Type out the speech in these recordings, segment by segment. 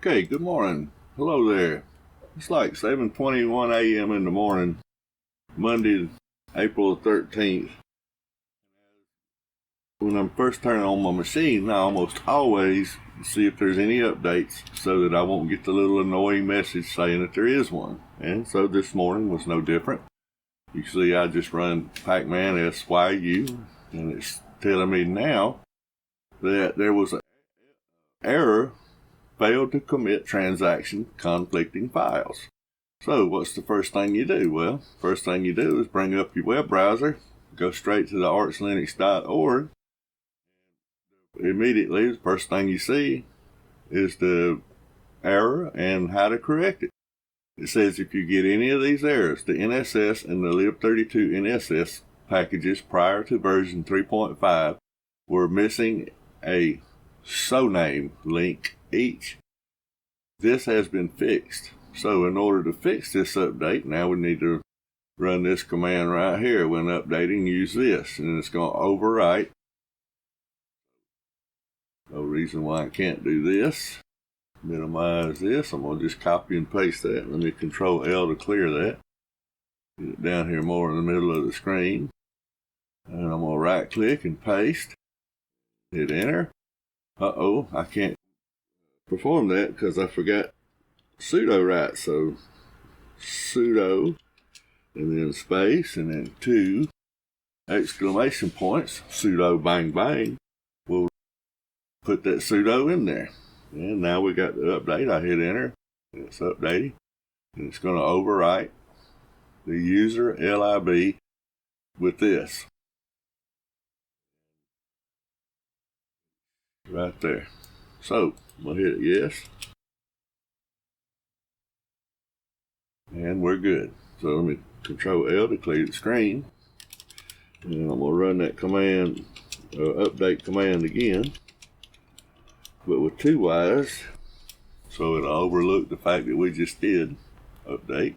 Okay, good morning. Hello there. It's like 7:21 a.m. in the morning, Monday, April 13th. When I'm first turning on my machine, I almost always see if there's any updates so that I won't get the little annoying message saying that there is one. And so this morning was no different. You see, I just run Pacman Syu, and it's telling me now that there was an error, failed to commit transaction conflicting files. So what's the first thing you do? Well, first thing you do is bring up your web browser, go straight to the archlinux.org. Immediately, the first thing you see is the error and how to correct it. It says if you get any of these errors, the NSS and the lib32 NSS packages prior to version 3.5 were missing a soname link each. This has been fixed. So in order to fix this update, now we need to run this command right here. When updating, use this, and it's going to overwrite. No reason why I can't do this. Minimize this. I'm going to just copy and paste that. Let me Control L to clear that. Get it down here more in the middle of the screen. And I'm going to right click and paste. Hit enter. I can't perform that because I forgot sudo right. So sudo and then space and then 2 exclamation points, sudo bang bang. We'll put that sudo in there. And now we got the update. I hit enter. And it's updating. And it's going to overwrite the user lib with this. Right there. So, I'm going to hit yes. And we're good. So let me Control L to clear the screen. And I'm going to run that command, update command again. But with 2 Y's, so it'll overlook the fact that we just did update.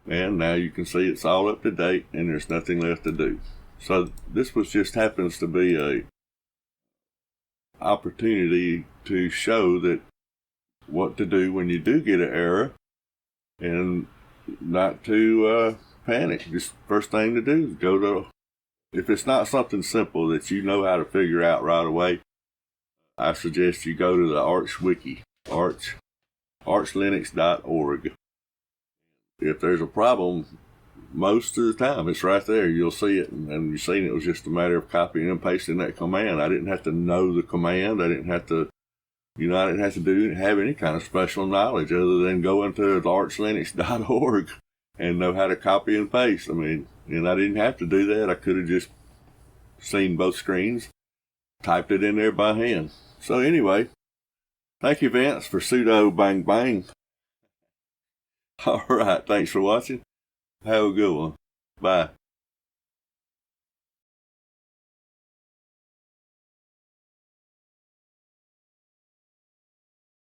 And now you can see it's all up to date and there's nothing left to do. So this was just happens to be a opportunity to show that what to do when you do get an error and not to panic. Just first thing to do is go to, if it's not something simple that you know how to figure out right away, I suggest you go to the Arch Wiki, archlinux.org. If there's a problem, most of the time it's right there. You'll see it, and you've seen it was just a matter of copying and pasting that command. I didn't have to know the command. I didn't have to have any kind of special knowledge other than go into archlinux.org and know how to copy and paste. I mean, and I didn't have to do that. I could have just seen both screens, typed it in there by hand. So anyway, thank you, Vince, for sudo bang bang. All right, thanks for watching. Have a good one. Bye.